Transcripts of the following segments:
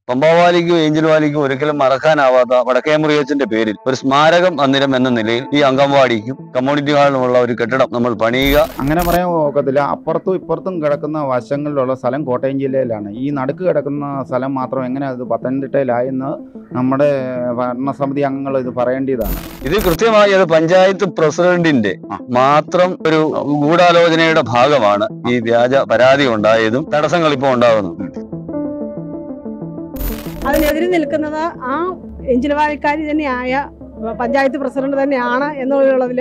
പമ്പാവാലിക്കും Angel വാലിക്കും ഒരിക്കലും മറക്കാനാവാത്ത വടക്കേ മുറിയച്ചന്റെ പേരിൽ ഒരു സ്മാരകം മന്ദിരം എന്ന നിലയിൽ ഈ അംഗൻവാടിക്കും കമ്മ്യൂണിറ്റി ഹാളിനുമുള്ള ഒരു കെട്ടിടം നമ്മൾ പണിയുക. അങ്ങനെ പറയാൻ ഒക്കത്തില്ല. അപ്പുറത്തും ഇപ്പുറത്തും കിടക്കുന്ന വശങ്ങളിലുള്ള സ്ഥലം കോട്ടയം ജില്ലയിലാണ്. ഈ നടുക്ക് കിടക്കുന്ന സ്ഥലം മാത്രം എങ്ങനെ അത് പത്തനംതിട്ടയിലായെന്ന് നമ്മുടെ ഭരണസമിതി അംഗങ്ങൾ ഇത് പറയേണ്ടതാണ്. ഇത് കൃത്യമായി അത് പഞ്ചായത്ത് പ്രസിഡന്റിന്റെ മാത്രം ഒരു ഗൂഢാലോചനയുടെ ഭാഗമാണ് ഈ വ്യാജ പരാതി ഉണ്ടായതും തടസ്സങ്ങൾ ഇപ്പോൾ ഉണ്ടാകുന്നു. അതിനെതിരെ നിൽക്കുന്നത് ആ എഞ്ചിനവാലിക്കാരി തന്നെയായ പഞ്ചായത്ത് പ്രസിഡന്റ് തന്നെയാണ് എന്നുള്ളതിൽ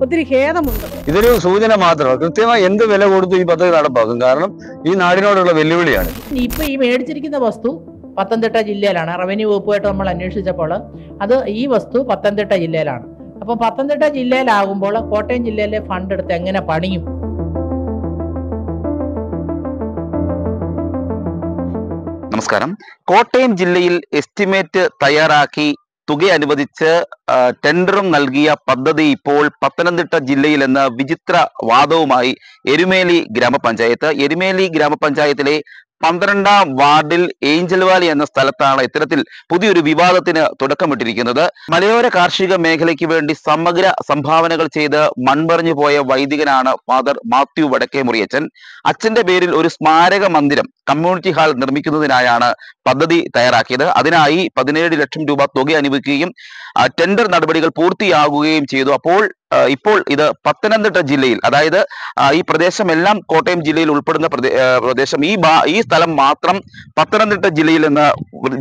ഒത്തിരി ഖേദമുണ്ട്. ഇതൊരു സൂചന മാത്രമാണ്. കൃത്യമായി എന്ത് വില കൊടുത്ത് ഈ പദ്ധതി നടപ്പാക്കും. കാരണം ഈ നാടിനോടുള്ള വെല്ലുവിളിയാണ്. ഇപ്പൊ ഈ മേടിച്ചിരിക്കുന്ന വസ്തു പത്തനംതിട്ട ജില്ലയിലാണ്. റവന്യൂ വകുപ്പുമായിട്ട് നമ്മൾ അന്വേഷിച്ചപ്പോൾ അത് ഈ വസ്തു പത്തനംതിട്ട ജില്ലയിലാണ്. അപ്പൊ പത്തനംതിട്ട ജില്ലയിലാകുമ്പോൾ കോട്ടയം ജില്ലയിലെ ഫണ്ട് എടുത്ത് എങ്ങനെ പണിയും? നമസ്കാരം. കോട്ടയം ജില്ലയിൽ എസ്റ്റിമേറ്റ് തയ്യാറാക്കി തുക അനുവദിച്ച് ടെൻഡറും നൽകിയ പദ്ധതി ഇപ്പോൾ പത്തനംതിട്ട ജില്ലയിൽ എന്ന വിചിത്ര വാദവുമായി എരുമേലി ഗ്രാമപഞ്ചായത്തിലെ 12ാം വാർഡിൽ ഏഞ്ചൽ വാലി എന്ന സ്ഥലത്താണ് ഇത്തരത്തിൽ പുതിയൊരു വിവാദത്തിന് തുടക്കമിട്ടിരിക്കുന്നത്. മലയോര കാർഷിക മേഖലയ്ക്ക് വേണ്ടി സമഗ്ര സംഭാവനകൾ ചെയ്ത് മൺപറഞ്ഞു പോയ വൈദികനാണ് ഫാദർ മാത്യു വടക്കേ മുറിയച്ചൻ. അച്ഛന്റെ പേരിൽ ഒരു സ്മാരക മന്ദിരം കമ്മ്യൂണിറ്റി ഹാൾ നിർമ്മിക്കുന്നതിനായാണ് പദ്ധതി തയ്യാറാക്കിയത്. അതിനായി 17 ലക്ഷം രൂപ തുക അനുവദിക്കുകയും ടെൻഡർ നടപടികൾ പൂർത്തിയാകുകയും ചെയ്തു. ഇപ്പോൾ ഇത് പത്തനംതിട്ട ജില്ലയിൽ, അതായത് ഈ പ്രദേശമെല്ലാം കോട്ടയം ജില്ലയിൽ ഉൾപ്പെടുന്ന പ്രദേശം, ഈ സ്ഥലം മാത്രം പത്തനംതിട്ട ജില്ലയിൽ എന്ന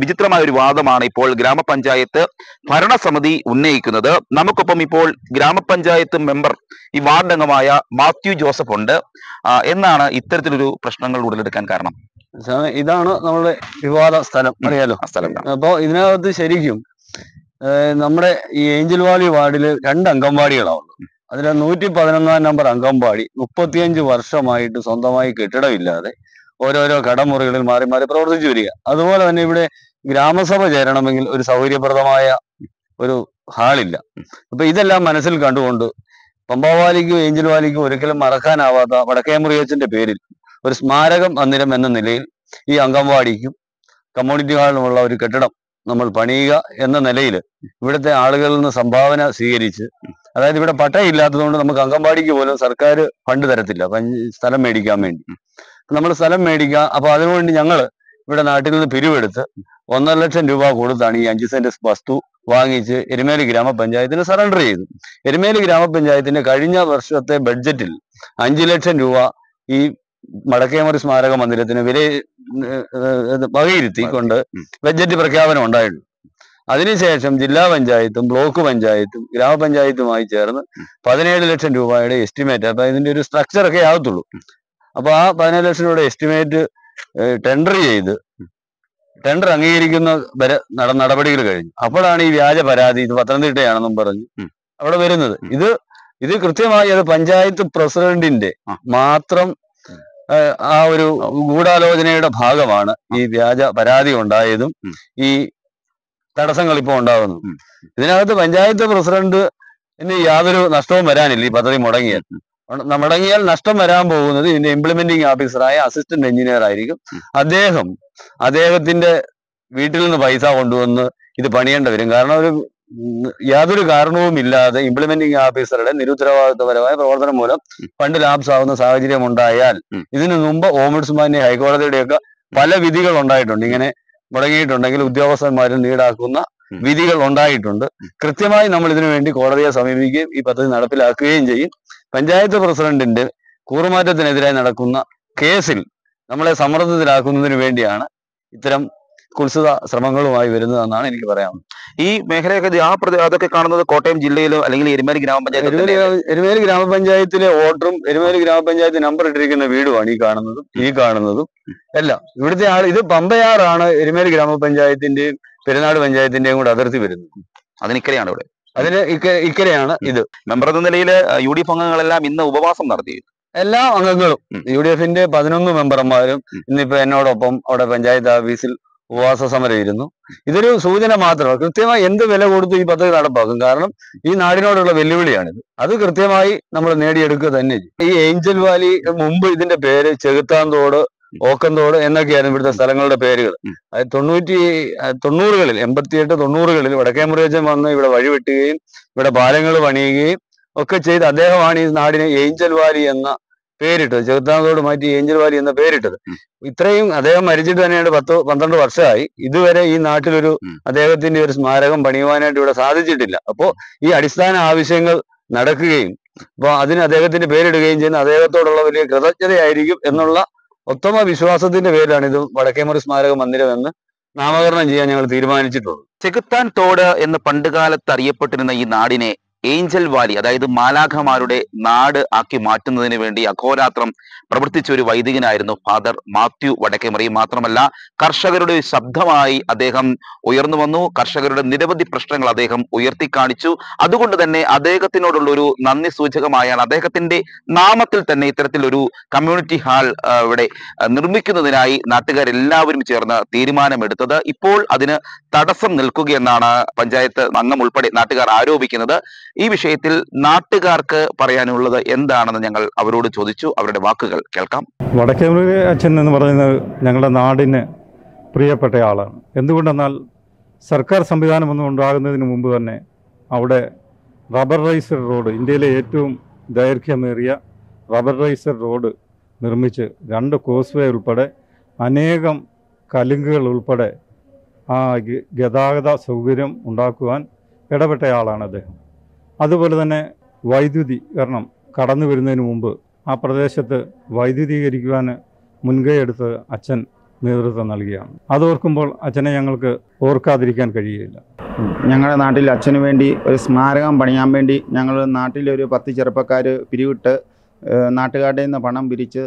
വിചിത്രമായ ഒരു വാദമാണ് ഇപ്പോൾ ഗ്രാമപഞ്ചായത്ത് ഭരണസമിതി ഉന്നയിക്കുന്നത്. നമുക്കൊപ്പം ഇപ്പോൾ ഗ്രാമപഞ്ചായത്ത് മെമ്പർ, ഈ വാർഡ് അംഗമായ മാത്യു ജോസഫ് ഉണ്ട്. എന്നാണ് ഇത്തരത്തിലൊരു പ്രശ്നങ്ങൾ ഉടലെടുക്കാൻ കാരണം? ഇതാണ് നമ്മുടെ വിവാദ സ്ഥലം, അറിയാലോ ആ സ്ഥലം. അപ്പോൾ ഇതിനകത്ത് ശരിക്കും നമ്മുടെ ഈ ഏഞ്ചൽ വാലി വാർഡില് 2 അംഗൻവാടികളാണ്. അതിൽ 111ാം നമ്പർ അംഗൻവാടി 35 വർഷമായിട്ട് സ്വന്തമായി കെട്ടിടമില്ലാതെ ഓരോരോ കടമുറികളിൽ മാറി മാറി പ്രവർത്തിച്ചു വരിക. അതുപോലെ തന്നെ ഇവിടെ ഗ്രാമസഭ ചേരണമെങ്കിൽ ഒരു സൗകര്യപ്രദമായ ഒരു ഹാളില്ല. അപ്പൊ ഇതെല്ലാം മനസ്സിൽ കണ്ടുകൊണ്ട് പമ്പാവാലിക്കും ഏഞ്ചൽ വാലിക്കും ഒരിക്കലും മറക്കാനാവാത്ത വടക്കേ മുറിയച്ചന്റെ പേരിൽ ഒരു സ്മാരകം മന്ദിരം എന്ന നിലയിൽ ഈ അംഗൻവാടിക്കും കമ്മ്യൂണിറ്റി ഹാളിനുമുള്ള ഒരു കെട്ടിടം നമ്മൾ പണിയുക എന്ന നിലയിൽ ഇവിടുത്തെ ആളുകളിൽ നിന്ന് സംഭാവന സ്വീകരിച്ച്, അതായത് ഇവിടെ പട്ടയില്ലാത്തതുകൊണ്ട് നമുക്ക് അംഗൻവാടിക്ക് പോലും സർക്കാർ ഫണ്ട് തരത്തില്ല സ്ഥലം മേടിക്കാൻ വേണ്ടി. നമ്മൾ സ്ഥലം മേടിക്കുക. അപ്പൊ അതിനുവേണ്ടി ഞങ്ങൾ ഇവിടെ നാട്ടിൽ നിന്ന് പിരിവെടുത്ത് 1.5 ലക്ഷം രൂപ കൊടുത്താണ് ഈ 5 സെന്റ് വസ്തു വാങ്ങിച്ച് എരുമേലി ഗ്രാമപഞ്ചായത്തിന് സറണ്ടർ ചെയ്തു. എരുമേലി ഗ്രാമപഞ്ചായത്തിന്റെ കഴിഞ്ഞ വർഷത്തെ ബഡ്ജറ്റിൽ 5 ലക്ഷം രൂപ ഈ വടക്കേമുറി സ്മാരക മന്ദിരത്തിന് വകയിരുത്തിക്കൊണ്ട് ബഡ്ജറ്റ് പ്രഖ്യാപനം ഉണ്ടായിട്ടുണ്ട്. അതിനുശേഷം ജില്ലാ പഞ്ചായത്തും ബ്ലോക്ക് പഞ്ചായത്തും ഗ്രാമപഞ്ചായത്തുമായി ചേർന്ന് 17 ലക്ഷം രൂപയുടെ എസ്റ്റിമേറ്റ്, അപ്പൊ ഇതിന്റെ ഒരു സ്ട്രക്ചർ ഒക്കെ ആകത്തുള്ളൂ. അപ്പൊ ആ 17 ലക്ഷം രൂപയുടെ എസ്റ്റിമേറ്റ് ടെൻഡർ ചെയ്ത് ടെൻഡർ അംഗീകരിക്കുന്ന നടപടികൾ കഴിഞ്ഞു. അപ്പോഴാണ് ഈ വ്യാജ പരാതി ഇത് പത്തനംതിട്ടയാണെന്നും പറഞ്ഞ് അവിടെ വരുന്നത്. ഇത് കൃത്യമായി അത് പഞ്ചായത്ത് പ്രസിഡന്റിന്റെ മാത്രം ആ ഒരു ഗൂഢാലോചനയുടെ ഭാഗമാണ് ഈ വ്യാജ പരാതി ഉണ്ടായതും ഈ തടസ്സങ്ങൾ ഇപ്പോൾ ഉണ്ടാകുന്നു. ഇതിനകത്ത് പഞ്ചായത്ത് പ്രസിഡന്റ് യാതൊരു നഷ്ടവും വരാനില്ല. ഈ പദ്ധതി മുടങ്ങിയാൽ നഷ്ടം വരാൻ പോകുന്നത് ഇതിന്റെ ഇംപ്ലിമെന്റിംഗ് ഓഫീസറായ അസിസ്റ്റന്റ് എഞ്ചിനീയർ ആയിരിക്കും. അദ്ദേഹത്തിന്റെ വീട്ടിൽ നിന്ന് പൈസ കൊണ്ടുവന്ന് ഇത് പണിയേണ്ടി വരും. കാരണം യാതൊരു കാരണവും ഇല്ലാതെ ഇംപ്ലിമെന്റിംഗ് ഓഫീസറുടെ നിരുത്തരവാദിത്വപരമായ പ്രവർത്തനം മൂലം ഫണ്ട് ലാപ്സ് ആവുന്ന സാഹചര്യം ഉണ്ടായാൽ, ഇതിനു മുമ്പ് ഓംബുഡ്സ്മാന്റെ ഹൈക്കോടതിയുടെയൊക്കെ പല വിധികൾ ഉണ്ടായിട്ടുണ്ട്. ഇങ്ങനെ മുടങ്ങിയിട്ടുണ്ടെങ്കിൽ ഉദ്യോഗസ്ഥന്മാരും ഈടാക്കുന്ന വിധികൾ ഉണ്ടായിട്ടുണ്ട്. കൃത്യമായി നമ്മൾ ഇതിനു വേണ്ടി കോടതിയെ സമീപിക്കുകയും ഈ പദ്ധതി നടപ്പിലാക്കുകയും ചെയ്യും. പഞ്ചായത്ത് പ്രസിഡന്റിന്റെ കൂറുമാറ്റത്തിനെതിരായി നടക്കുന്ന കേസിൽ നമ്മളെ സമ്മർദ്ദത്തിലാക്കുന്നതിന് വേണ്ടിയാണ് ഇത്തരം കുത്സിത ശ്രമങ്ങളുമായി വരുന്നതെന്നാണ് എനിക്ക് പറയാനുള്ളത്. ഈ മേഖലയൊക്കെ അതൊക്കെ കാണുന്നത് കോട്ടയം ജില്ലയിലോ അല്ലെങ്കിൽ എരുമേലി എരുമേലി ഗ്രാമപഞ്ചായത്തിലെ വോട്ടറും എരുമേലി ഗ്രാമപഞ്ചായത്ത് നമ്പർ ഇട്ടിരിക്കുന്ന വീടുമാണ് ഈ കാണുന്നതും എല്ലാം. ഇവിടുത്തെ ഇത് പമ്പയാറാണ് എരുമേലി ഗ്രാമപഞ്ചായത്തിന്റെയും പെരുന്നാട് പഞ്ചായത്തിന്റെയും കൂടെ അതിർത്തി വരുന്നത്. അതിനിക്കരെയാണ് ഇവിടെ. അതിന് ഇക്കരെയാണ് ഇത്. മെമ്പർ എന്ന നിലയിൽ UDF അംഗങ്ങളെല്ലാം ഇന്ന് ഉപവാസം നടത്തി. എല്ലാ അംഗങ്ങളും UDFന്റെ 11 മെമ്പർമാരും ഇന്നിപ്പോ എന്നോടൊപ്പം അവിടെ പഞ്ചായത്ത് ഓഫീസിൽ ഉപവാസ സമരം ഇരുന്നു. ഇതൊരു സൂചന മാത്രമാണ്. കൃത്യമായി എന്ത് വില കൊടുത്ത് ഈ പദ്ധതി നടപ്പാക്കും. കാരണം ഈ നാടിനോടുള്ള വെല്ലുവിളിയാണിത്. അത് കൃത്യമായി നമ്മൾ നേടിയെടുക്കുക തന്നെ. ഈ ഏഞ്ചൽ വാലി മുമ്പ് ഇതിന്റെ പേര് ചെകുത്താന്തോട് ഓക്കന്തോട് എന്നൊക്കെയായിരുന്നു ഇവിടുത്തെ സ്ഥലങ്ങളുടെ പേരുകൾ. അത് 90-കളിൽ 88-90-കളിൽ വടക്കേമുറിയച്ചൻ വന്ന് ഇവിടെ വഴി വെട്ടുകയും ഇവിടെ പാലങ്ങൾ പണിയുകയും ഒക്കെ ചെയ്ത് അദ്ദേഹമാണ് ഈ നാടിനെ ഏഞ്ചൽ വാലി എന്ന പേരിട്ടത്. ചെകുത്താനത്തോട് മാറ്റി ഏഞ്ചൽ വാലി എന്ന പേരിട്ടത്. ഇത്രയും അദ്ദേഹം മരിച്ചിട്ട് തന്നെയാണ് 10-12 വർഷമായി. ഇതുവരെ ഈ നാട്ടിലൊരു അദ്ദേഹത്തിന്റെ ഒരു സ്മാരകം പണിയുവാനായിട്ട് ഇവിടെ സാധിച്ചിട്ടില്ല. അപ്പോൾ ഈ അടിസ്ഥാന ആവശ്യങ്ങൾ നടക്കുകയും അപ്പോൾ അതിന് അദ്ദേഹത്തിന്റെ പേരിടുകയും ചെയ്യുന്ന അദ്ദേഹത്തോടുള്ള വലിയ കൃതജ്ഞതയായിരിക്കും എന്നുള്ള ഉത്തമ വിശ്വാസത്തിന്റെ പേരിലാണ് ഇത് വടക്കേമുറി സ്മാരക മന്ദിരം എന്ന് നാമകരണം ചെയ്യാൻ ഞങ്ങൾ തീരുമാനിച്ചിട്ടുള്ളത്. ചെകുത്താൻ തോട് എന്ന് പണ്ടുകാലത്ത് അറിയപ്പെട്ടിരുന്ന ഈ നാടിനെ ഏഞ്ചൽ വാലി, അതായത് മാലാഖമാരുടെ നാട് ആക്കി മാറ്റുന്നതിന് വേണ്ടി അഘോരാത്രം പ്രവർത്തിച്ച ഒരു വൈദികനായിരുന്നു ഫാദർ മാത്യു വടക്കേമുറി. മാത്രമല്ല കർഷകരുടെ ശബ്ദമായി അദ്ദേഹം ഉയർന്നു വന്നു. കർഷകരുടെ നിരവധി പ്രശ്നങ്ങൾ അദ്ദേഹം ഉയർത്തിക്കാണിച്ചു. അതുകൊണ്ട് തന്നെ അദ്ദേഹത്തിനോടുള്ള ഒരു നന്ദി സൂചകമായാണ് അദ്ദേഹത്തിന്റെ നാമത്തിൽ തന്നെ ഇത്തരത്തിലൊരു കമ്മ്യൂണിറ്റി ഹാൾ ഇവിടെ നിർമ്മിക്കുന്നതിനായി നാട്ടുകാരെല്ലാവരും ചേർന്ന് തീരുമാനമെടുത്തത്. ഇപ്പോൾ അതിന് തടസ്സം നിൽക്കുകയെന്നാണ് പഞ്ചായത്ത് അംഗം ഉൾപ്പെടെ നാട്ടുകാർ ആരോപിക്കുന്നത്. ഈ വിഷയത്തിൽ നാട്ടുകാർക്ക് പറയാനുള്ളത് എന്താണെന്ന് ഞങ്ങൾ അവരോട് ചോദിച്ചു. അവരുടെ വാക്കുകൾ കേൾക്കാം. വടക്കേമുറി അച്ഛൻ എന്ന് പറയുന്നത് ഞങ്ങളുടെ നാടിന് പ്രിയപ്പെട്ട ആളാണ്. എന്തുകൊണ്ടെന്നാൽ സർക്കാർ സംവിധാനമൊന്നും ഉണ്ടാകുന്നതിന് മുമ്പ് തന്നെ അവിടെ റബ്ബർ റൈസർ റോഡ്, ഇന്ത്യയിലെ ഏറ്റവും ദൈർഘ്യമേറിയ റബ്ബർ റൈസർ റോഡ് നിർമ്മിച്ച് 2 കോസ്വേ ഉൾപ്പെടെ അനേകം കലുങ്കുകൾ ഉൾപ്പെടെ ആ ഗതാഗത സൗകര്യം ഉണ്ടാക്കുവാൻ ഇടപെട്ടയാളാണ് അദ്ദേഹം. അതുപോലെ തന്നെ വൈദ്യുതീകരണം കടന്നു വരുന്നതിന് മുമ്പ് ആ പ്രദേശത്ത് വൈദ്യുതീകരിക്കുവാൻ മുൻകൈ എടുത്ത് അച്ഛൻ നേതൃത്വം നൽകിയാണ്. അതോർക്കുമ്പോൾ അച്ഛനെ ഞങ്ങൾക്ക് ഓർക്കാതിരിക്കാൻ കഴിയുകയില്ല. ഞങ്ങളുടെ നാട്ടിൽ അച്ഛന് വേണ്ടി ഒരു സ്മാരകം പണിയാൻ വേണ്ടി ഞങ്ങൾ നാട്ടിലൊരു 10 ചെറുപ്പക്കാർ പിരിവിട്ട് നാട്ടുകാരുടെ നിന്ന് പണം പിരിച്ച്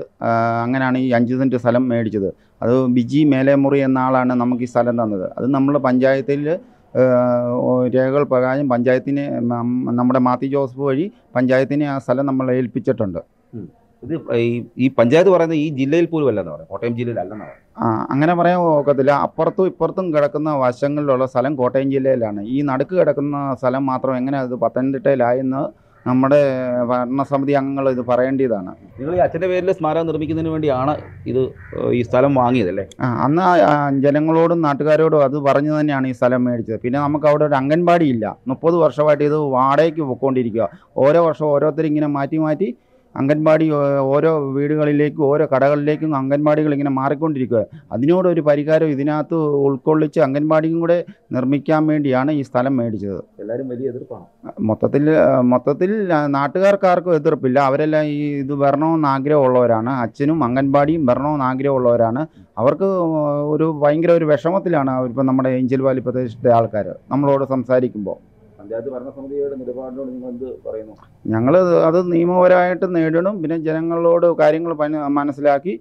അങ്ങനെയാണ് ഈ 5 സെൻറ്റ് സ്ഥലം മേടിച്ചത്. അത് ബിജി മേലേമുറി എന്ന ആളാണ് നമുക്ക് ഈ സ്ഥലം തന്നത്. അത് നമ്മൾ പഞ്ചായത്തിൽ രേഖകൾ പ്രകാരം പഞ്ചായത്തിന് നമ്മുടെ മാത്യു ജോസഫ് വഴി പഞ്ചായത്തിനെ ആ സ്ഥലം നമ്മൾ ഏൽപ്പിച്ചിട്ടുണ്ട്. ഇത് ഈ പഞ്ചായത്ത് പറയുന്നത് ഈ ജില്ലയിൽ പോലും അല്ലെന്ന് പറയാം, കോട്ടയം ജില്ലയിലല്ലെന്ന് പറയാം. അങ്ങനെ പറയാൻ ഒക്കത്തില്ല. അപ്പുറത്തും ഇപ്പുറത്തും കിടക്കുന്ന വശങ്ങളിലുള്ള സ്ഥലം കോട്ടയം ജില്ലയിലാണ്. ഈ നടുക്ക് കിടക്കുന്ന സ്ഥലം മാത്രം എങ്ങനെ അത് പത്തനംതിട്ടയിലായെന്ന് നമ്മുടെ ഭരണസമിതി അംഗങ്ങൾ ഇത് പറയേണ്ടതാണ്. നിങ്ങൾ ഈ അച്ഛൻ്റെ പേരിൽ സ്മാരകം നിർമ്മിക്കുന്നതിന് വേണ്ടിയാണ് ഇത് ഈ സ്ഥലം വാങ്ങിയതല്ലേ? അന്ന് ജനങ്ങളോടും നാട്ടുകാരോടും അത് പറഞ്ഞു തന്നെയാണ് ഈ സ്ഥലം മേടിച്ചത്. പിന്നെ നമുക്ക് അവിടെ ഒരു അംഗൻവാടി ഇല്ല. 30 വർഷമായിട്ട് ഇത് വാടകയ്ക്ക് പോയിക്കൊണ്ടിരിക്കുക. ഓരോ വർഷം ഓരോരുത്തരിങ്ങനെ മാറ്റി അംഗൻവാടി ഓരോ വീടുകളിലേക്കും ഓരോ കടകളിലേക്കും അംഗൻവാടികൾ ഇങ്ങനെ മാറിക്കൊണ്ടിരിക്കുക. അതിനോടൊരു പരിഹാരം ഇതിനകത്ത് ഉൾക്കൊള്ളിച്ച് അംഗൻവാടിയും കൂടെ നിർമ്മിക്കാൻ വേണ്ടിയാണ് ഈ സ്ഥലം മേടിച്ചത്. എല്ലാവരും വലിയ എതിർപ്പാണ്. മൊത്തത്തിൽ നാട്ടുകാർക്കാർക്കും എതിർപ്പില്ല. അവരെല്ലാം ഈ ഇത് വരണമെന്ന് ആഗ്രഹമുള്ളവരാണ്. അച്ഛനും അംഗൻവാടിയും വരണമെന്ന് ആഗ്രഹമുള്ളവരാണ്. അവർക്ക് ഒരു ഭയങ്കര ഒരു വിഷമത്തിലാണ് ഇപ്പം നമ്മുടെ ഏഞ്ചൽ വാലി പ്രദേശത്തെ ആൾക്കാർ നമ്മളോട് സംസാരിക്കുമ്പോൾ. പഞ്ചായത്ത് ഭരണസമിതിയുടെ നിലപാടിനോട് നിങ്ങൾ എന്ത് പറയുന്നു? ഞങ്ങൾ അത് നിയമപരമായിട്ട് നേരിടും. പിന്നെ ജനങ്ങളോട് കാര്യങ്ങൾ മനസ്സിലാക്കി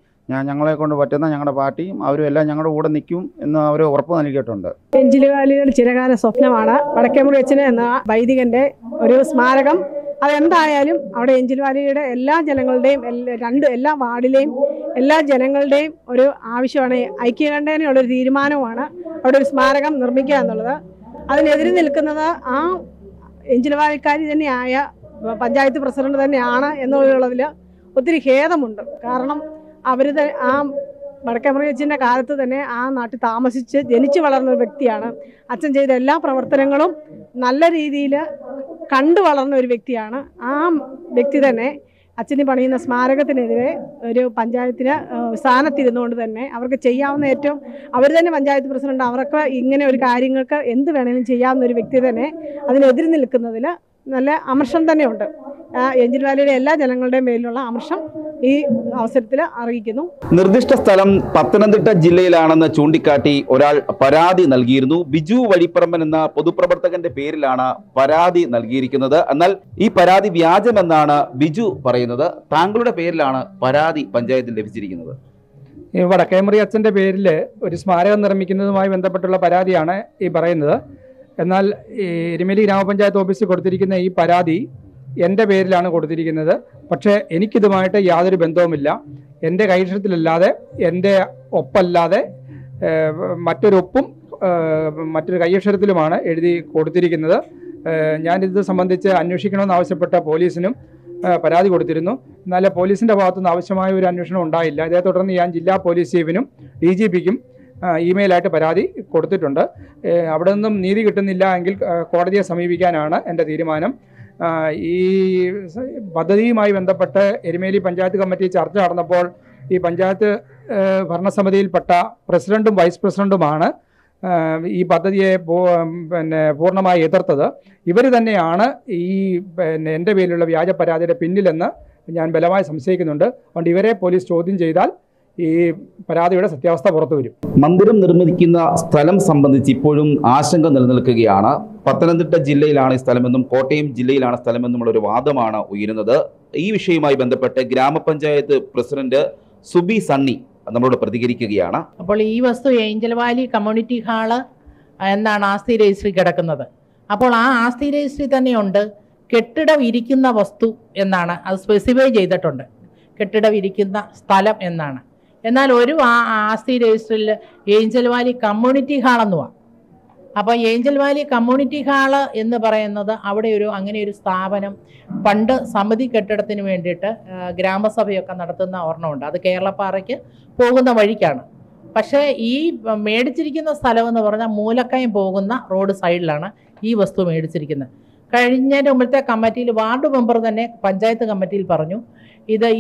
ഞങ്ങളെ കൊണ്ട് പറ്റുന്ന ഞങ്ങളുടെ പാർട്ടിയും അവരും എല്ലാം ഞങ്ങളുടെ കൂടെ നിൽക്കും എന്ന് അവർ ഉറപ്പ് നൽകിയിട്ടുണ്ട്. ഏഞ്ചൽ വാലിയുടെ ചിരകാല സ്വപ്നമാണ് വടക്കേമുറി അച്ഛന് എന്ന വൈദികന്റെ ഒരു സ്മാരകം. അതെന്തായാലും അവിടെ ഏഞ്ചൽ വാലിയുടെ എല്ലാ ജനങ്ങളുടെയും എല്ലാ വാർഡിലെയും എല്ലാ ജനങ്ങളുടെയും ഒരു ആവശ്യമാണ്. ഐക്യകണ്ഠേനയുള്ളൊരു തീരുമാനമാണ് അവിടെ ഒരു സ്മാരകം നിർമ്മിക്കുക എന്നുള്ളത്. അതിനെതിരെ നിൽക്കുന്നത് ആ ഏഞ്ചൽ വാലിക്കാരി തന്നെയായ പഞ്ചായത്ത് പ്രസിഡന്റ് തന്നെയാണ് എന്നുള്ളതിൽ ഒത്തിരി ഖേദമുണ്ട്. കാരണം അവർ ആ വടക്കേമുറി അച്ഛൻ്റെ കാലത്ത് തന്നെ ആ നാട്ടിൽ താമസിച്ച് ജനിച്ചു വളർന്ന ഒരു വ്യക്തിയാണ്. അച്ഛൻ ചെയ്ത എല്ലാ പ്രവർത്തനങ്ങളും നല്ല രീതിയിൽ കണ്ടു വളർന്ന ഒരു വ്യക്തിയാണ്. ആ വ്യക്തി തന്നെ അച്ഛന് പണിയുന്ന സ്മാരകത്തിനെതിരെ ഒരു പഞ്ചായത്തിന് സ്ഥാനത്തിരുന്നുകൊണ്ട് തന്നെ അവർക്ക് ചെയ്യാവുന്ന ഏറ്റവും അവർ തന്നെ പഞ്ചായത്ത് പ്രസിഡന്റ് അവർക്ക് ഇങ്ങനെ ഒരു കാര്യങ്ങൾക്ക് എന്ത് വേണമെങ്കിലും ചെയ്യാവുന്ന ഒരു വ്യക്തി തന്നെ അതിനെതിരെ നിൽക്കുന്നതിൽ നല്ല അമർഷം തന്നെയുണ്ട്. ഏഞ്ചൽ വാലിയുടെ എല്ലാ ജനങ്ങളുടെയും പേരിലുള്ള അമർഷം ഈ അവസരത്തിൽ അറിയിക്കുന്നു. നിർദ്ദിഷ്ട സ്ഥലം പത്തനംതിട്ട ജില്ലയിലാണെന്ന് ചൂണ്ടിക്കാട്ടി ഒരാൾ പരാതി നൽകിയിരുന്നു. ബിജു വഴിപ്പറമ്പൻ എന്ന പൊതുപ്രവർത്തകന്റെ പേരിലാണ് പരാതി നൽകിയിരിക്കുന്നത്. എന്നാൽ ഈ പരാതി വ്യാജമെന്നാണ് ബിജു പറയുന്നത്. താങ്കളുടെ പേരിലാണ് പരാതി പഞ്ചായത്തിൽ ലഭിച്ചിരിക്കുന്നത്. ഈ വടക്കേമുറി അച്ഛൻ്റെ പേരിൽ ഒരു സ്മാരകം നിർമ്മിക്കുന്നതുമായി ബന്ധപ്പെട്ടുള്ള പരാതിയാണ് ഈ പറയുന്നത്. എന്നാൽ ഈ എരുമേലി ഗ്രാമപഞ്ചായത്ത് ഓഫീസിൽ കൊടുത്തിരിക്കുന്ന ഈ പരാതി എൻ്റെ പേരിലാണ് കൊടുത്തിരിക്കുന്നത്. പക്ഷേ എനിക്കിതുമായിട്ട് യാതൊരു ബന്ധവുമില്ല. എൻ്റെ കൈയക്ഷരത്തിലല്ലാതെ എൻ്റെ ഒപ്പല്ലാതെ മറ്റൊരു ഒപ്പും മറ്റൊരു കൈയക്ഷരത്തിലുമാണ് എഴുതി കൊടുത്തിരിക്കുന്നത്. ഞാനിത് സംബന്ധിച്ച് അന്വേഷിക്കണമെന്ന് ആവശ്യപ്പെട്ട പോലീസിനും പരാതി കൊടുത്തിരുന്നു. എന്നാൽ പോലീസിൻ്റെ ഭാഗത്തുനിന്ന് ആവശ്യമായ ഒരു അന്വേഷണം ഉണ്ടായില്ല. ഇതേ തുടർന്ന് ഞാൻ ജില്ലാ പോലീസ് ചീഫിനും DGPക്കും ഇമെയിലായിട്ട് പരാതി കൊടുത്തിട്ടുണ്ട്. അവിടെ നിന്നും നീതി കിട്ടുന്നില്ല എങ്കിൽ കോടതിയെ സമീപിക്കാനാണ് എൻ്റെ തീരുമാനം. ഈ പദ്ധതിയുമായി ബന്ധപ്പെട്ട് എരുമേലി പഞ്ചായത്ത് കമ്മിറ്റി ചർച്ച നടന്നപ്പോൾ ഈ പഞ്ചായത്ത് ഭരണസമിതിയിൽപ്പെട്ട പ്രസിഡന്റും വൈസ് പ്രസിഡന്റുമാണ് ഈ പദ്ധതിയെ പൂർണ്ണമായി എതിർത്തത്. ഇവർ തന്നെയാണ് ഈ എൻ്റെ പേരിലുള്ള വ്യാജ പരാതിയുടെ പിന്നിലെന്ന് ഞാൻ ബലമായി സംശയിക്കുന്നുണ്ട്. അതുകൊണ്ട് ഇവരെ പോലീസ് ചോദ്യം ചെയ്താൽ ഈ പരാതിയുടെ സത്യാവസ്ഥ പുറത്തു വരും. മന്ദിരം നിർമ്മിക്കുന്ന സ്ഥലം സംബന്ധിച്ച് ഇപ്പോഴും ആശങ്ക നിലനിൽക്കുകയാണ്. പത്തനംതിട്ട ജില്ലയിലാണ് ഈ സ്ഥലമെന്നും കോട്ടയം ജില്ലയിലാണ് സ്ഥലമെന്നുമുള്ള ഒരു വാദമാണ് ഉയരുന്നത്. ഈ വിഷയവുമായി ബന്ധപ്പെട്ട് ഗ്രാമപഞ്ചായത്ത് പ്രസിഡന്റ് സുബി സണ്ണി നമ്മളോട് പ്രതികരിക്കുകയാണ്. അപ്പോൾ ഈ വസ്തു ഏഞ്ചൽ വാലി കമ്മ്യൂണിറ്റി ഹാള് എന്നാണ് ആസ്തി രജിസ്ട്രി കിടക്കുന്നത്. അപ്പോൾ ആ ആസ്തി രജിസ്ട്രി തന്നെയുണ്ട് കെട്ടിടം ഇരിക്കുന്ന വസ്തു എന്നാണ് അത് സ്പെസിഫൈ ചെയ്തിട്ടുണ്ട്. കെട്ടിടം ഇരിക്കുന്ന സ്ഥലം എന്നാണ്. എന്നാൽ ഒരു ആസ്തി രജിസ്ട്രിയിൽ ഏഞ്ചൽ വാലി കമ്മ്യൂണിറ്റി ഹാളെന്നുമാണ്. അപ്പോൾ ഏഞ്ചൽ വാലി കമ്മ്യൂണിറ്റി ഹാള് എന്ന് പറയുന്നത് അവിടെ അങ്ങനെ ഒരു സ്ഥാപനം പണ്ട് സമിതി കെട്ടിടത്തിന് വേണ്ടിയിട്ട് ഗ്രാമസഭയൊക്കെ നടത്തുന്ന ഓർമ്മയുണ്ട്. അത് കേരളപ്പാറയ്ക്ക് പോകുന്ന വഴിക്കാണ്. പക്ഷേ ഈ മേടിച്ചിരിക്കുന്ന സ്ഥലം എന്ന് പറഞ്ഞാൽ മൂലക്കയം പോകുന്ന റോഡ് സൈഡിലാണ് ഈ വസ്തു മേടിച്ചിരിക്കുന്നത്. കഴിഞ്ഞതിൻ്റെ മുമ്പത്തെ കമ്മിറ്റിയിൽ വാർഡ് മെമ്പർ തന്നെ പഞ്ചായത്ത് കമ്മിറ്റിയിൽ പറഞ്ഞു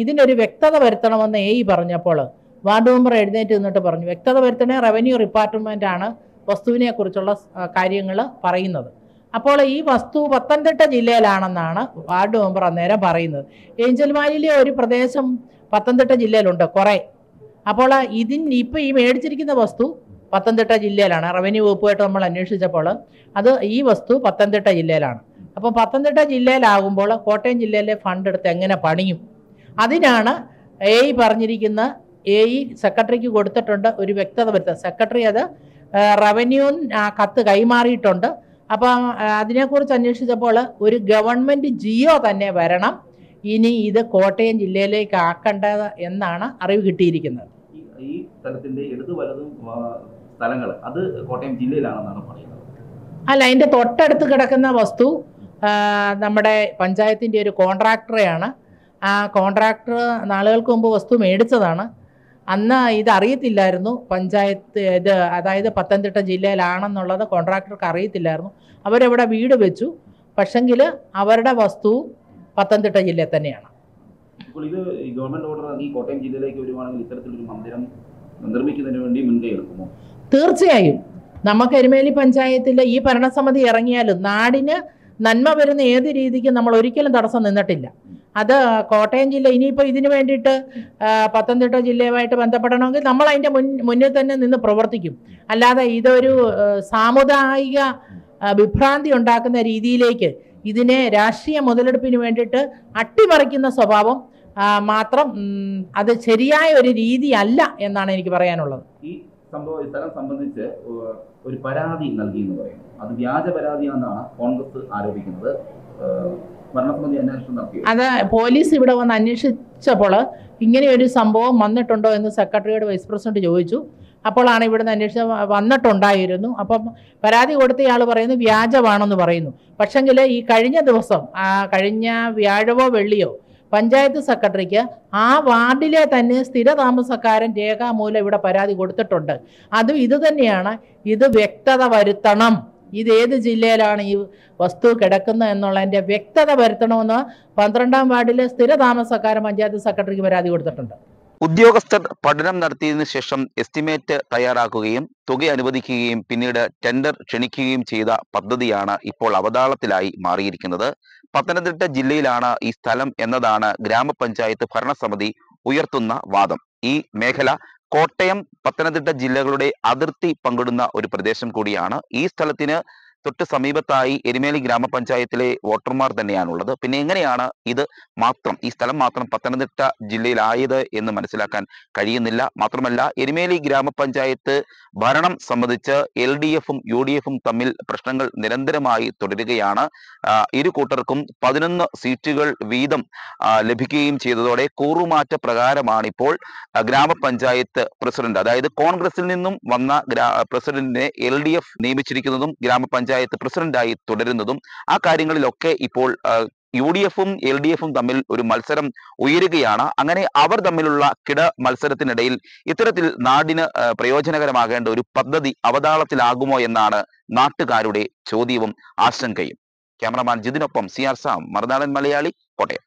ഇതിനൊരു വ്യക്തത വരുത്തണമെന്ന് പറഞ്ഞപ്പോൾ വാർഡ് മെമ്പർ എഴുന്നേറ്റ് നിന്നിട്ട് പറഞ്ഞു വ്യക്തത വരുത്തണേ റവന്യൂ ഡിപ്പാർട്ട്മെൻറ്റാണ് വസ്തുവിനെ കുറിച്ചുള്ള കാര്യങ്ങൾ പറയുന്നത്. അപ്പോൾ ഈ വസ്തു പത്തനംതിട്ട ജില്ലയിലാണെന്നാണ് വാർഡ് മെമ്പർ അന്നേരം പറയുന്നത്. ഏഞ്ചൽ വാലിയിലെ ഒരു പ്രദേശം പത്തനംതിട്ട ജില്ലയിലുണ്ട് കുറേ. അപ്പോൾ ഇപ്പോൾ ഈ മേടിച്ചിരിക്കുന്ന വസ്തു പത്തനംതിട്ട ജില്ലയിലാണ്. റവന്യൂ വകുപ്പുമായിട്ട് നമ്മൾ അന്വേഷിച്ചപ്പോൾ ഈ വസ്തു പത്തനംതിട്ട ജില്ലയിലാണ്. അപ്പോൾ പത്തനംതിട്ട ജില്ലയിലാകുമ്പോൾ കോട്ടയം ജില്ലയിലെ ഫണ്ട് എടുത്ത് എങ്ങനെ പണിയും? അതിനാണ് പറഞ്ഞിരിക്കുന്ന സെക്രട്ടറിക്ക് കൊടുത്തിട്ടുണ്ട് ഒരു വ്യക്തത വരുത്തുക. സെക്രട്ടറി അത് റവന്യൂ കത്ത് കൈമാറിയിട്ടുണ്ട്. അപ്പം അതിനെക്കുറിച്ച് അന്വേഷിച്ചപ്പോൾ ഒരു ഗവൺമെൻറ് ജിയോ തന്നെ വരണം ഇനി ഇത് കോട്ടയം ജില്ലയിലേക്ക് ആക്കേണ്ടത് എന്നാണ് അറിവ് കിട്ടിയിരിക്കുന്നത്. ഈ സ്ഥലത്തിന്റെ ഇടതു വലതും സ്ഥലങ്ങൾ അത് കോട്ടയം ജില്ലയിലാണെന്നാണ് പറയുന്നത്. അല്ല, അതിൻ്റെ തൊട്ടടുത്ത് കിടക്കുന്ന വസ്തു നമ്മുടെ പഞ്ചായത്തിൻ്റെ ഒരു കോൺട്രാക്ടറെയാണ്. ആ കോൺട്രാക്ടർ നാളുകൾക്ക് മുമ്പ് വസ്തു മേടിച്ചതാണ്. അന്ന് ഇതറിയത്തില്ലായിരുന്നു പഞ്ചായത്ത് അതായത് പത്തനംതിട്ട ജില്ലയിലാണെന്നുള്ളത് കോൺട്രാക്ടർക്ക് അറിയത്തില്ലായിരുന്നു. അവരവിടെ വീട് വെച്ചു. പക്ഷെങ്കിൽ അവരുടെ വസ്തു പത്തനംതിട്ട ജില്ലയിൽ തന്നെയാണ്. ഇപ്പോൾ ഇത് ഗവൺമെന്റ് ഓർഡർ ഈ കോട്ടയം ജില്ലയിലേക്ക് വരുവാണെങ്കിൽ ഇത്തരത്തിലൊരു മന്ദിരം നിർമ്മിക്കുന്നതിന് വേണ്ടി മുൻകൈ എടുക്കുമോ? തീർച്ചയായും. നമുക്ക് എരുമേലി പഞ്ചായത്തിൽ ഈ ഭരണസമിതി ഇറങ്ങിയാലും നാടിന് നന്മ വരുന്ന ഏത് രീതിക്ക് നമ്മൾ ഒരിക്കലും തടസ്സം നിന്നിട്ടില്ല. അത് കോട്ടയം ജില്ല ഇനിയിപ്പോൾ ഇതിനു വേണ്ടിയിട്ട് പത്തനംതിട്ട ജില്ലയുമായിട്ട് ബന്ധപ്പെടണമെങ്കിൽ നമ്മൾ അതിൻ്റെ മുന്നിൽ തന്നെ നിന്ന് പ്രവർത്തിക്കും. അല്ലാതെ ഇതൊരു സാമുദായിക വിഭ്രാന്തി ഉണ്ടാക്കുന്ന രീതിയിലേക്ക് ഇതിനെ രാഷ്ട്രീയ മുതലെടുപ്പിന് വേണ്ടിയിട്ട് അട്ടിമറിക്കുന്ന സ്വഭാവം മാത്രം അത് ശരിയായ ഒരു രീതി അല്ല എന്നാണ് എനിക്ക് പറയാനുള്ളത്. ഈ സ്ഥലം സംബന്ധിച്ച് ഒരു പരാതി നൽകി എന്ന് പറയുന്നു. അത് വ്യാജ പരാതിയാണെന്നാണ് കോൺഗ്രസ് ആരോപിക്കുന്നത്. അത് പോലീസ് ഇവിടെ വന്ന് അന്വേഷിച്ചപ്പോൾ ഇങ്ങനെ ഒരു സംഭവം വന്നിട്ടുണ്ടോ എന്ന് സെക്രട്ടറിയോട് വൈസ് പ്രസിഡന്റ് ചോദിച്ചു. അപ്പോഴാണ് ഇവിടുന്ന് അന്വേഷിച്ച വന്നിട്ടുണ്ടായിരുന്നു. അപ്പം പരാതി കൊടുത്തയാൾ പറയുന്നു വ്യാജമാണെന്ന് പറയുന്നു. പക്ഷെങ്കിൽ ഈ കഴിഞ്ഞ ദിവസം കഴിഞ്ഞ വ്യാഴവോ വെള്ളിയോ പഞ്ചായത്ത് സെക്രട്ടറിക്ക് ആ വാർഡിലെ തന്നെ സ്ഥിരതാമസക്കാരൻ രേഖാമൂലം ഇവിടെ പരാതി കൊടുത്തിട്ടുണ്ട്. അതും ഇത് തന്നെയാണ്. ഇത് വ്യക്തത വരുത്തണം, ഇതേത് ജില്ലയിലാണ് ഈ വസ്തു കിടക്കുന്നത് എന്നുള്ളതിൻ്റെ വ്യക്തത വരുത്തണമെന്ന് 12-ാം വാർഡിലെ സ്ഥിരതാമസക്കാരൻ പഞ്ചായത്ത് സെക്രട്ടറിക്ക് പരാതി കൊടുത്തിട്ടുണ്ട്. ഉദ്യോഗസ്ഥർ പഠനം നടത്തിയതിനു ശേഷം എസ്റ്റിമേറ്റ് തയ്യാറാക്കുകയും തുക അനുവദിക്കുകയും പിന്നീട് ടെൻഡർ ക്ഷണിക്കുകയും ചെയ്ത പദ്ധതിയാണ് ഇപ്പോൾ അവതാളത്തിലായി മാറിയിരിക്കുന്നത്. പത്തനംതിട്ട ജില്ലയിലാണ് ഈ സ്ഥലം എന്നതാണ് ഗ്രാമപഞ്ചായത്ത് ഭരണസമിതി ഉയർത്തുന്ന വാദം. ഈ മേഖല കോട്ടയം പത്തനംതിട്ട ജില്ലകളുടെ അതിർത്തി പങ്കിടുന്ന ഒരു പ്രദേശം കൂടിയാണ്. ഈ സ്ഥലത്തിന് തൊട്ട് സമീപത്തായി എരുമേലി ഗ്രാമപഞ്ചായത്തിലെ വോട്ടർമാർ തന്നെയാണുള്ളത്. പിന്നെ എങ്ങനെയാണ് ഈ സ്ഥലം മാത്രം പത്തനംതിട്ട ജില്ലയിലായത് എന്ന് മനസ്സിലാക്കാൻ കഴിയുന്നില്ല. മാത്രമല്ല എരുമേലി ഗ്രാമപഞ്ചായത്ത് ഭരണം സംബന്ധിച്ച് LDFും UDFും തമ്മിൽ പ്രശ്നങ്ങൾ നിരന്തരമായി തുടരുകയാണ്. ഇരു കൂട്ടർക്കും 11 സീറ്റുകൾ വീതം ലഭിക്കുകയും ചെയ്തതോടെ കൂറുമാറ്റ പ്രകാരമാണ് ഇപ്പോൾ ഗ്രാമപഞ്ചായത്ത് പ്രസിഡന്റ്, അതായത് കോൺഗ്രസിൽ നിന്നും വന്ന പ്രസിഡന്റിനെ LDF നിയമിച്ചിരിക്കുന്നതും ഗ്രാമപഞ്ചായത്ത് പ്രസിഡന്റായി തുടരുന്നതും. ആ കാര്യങ്ങളിലൊക്കെ ഇപ്പോൾ UDF-ഉം LDF-ഉം തമ്മിൽ ഒരു മത്സരം ഉയരുകയാണ്. അങ്ങനെ അവർ തമ്മിലുള്ള കിട മത്സരത്തിനിടയിൽ ഇത്തരത്തിൽ നാടിന് പ്രയോജനകരമാകേണ്ട ഒരു പദ്ധതി അവതാളത്തിലാകുമോ എന്നാണ് നാട്ടുകാരുടെ ചോദ്യവും ആശങ്കയും. Cameraman ജിതിനൊപ്പം CR Sam, Marunadan Malayali, Kottayam.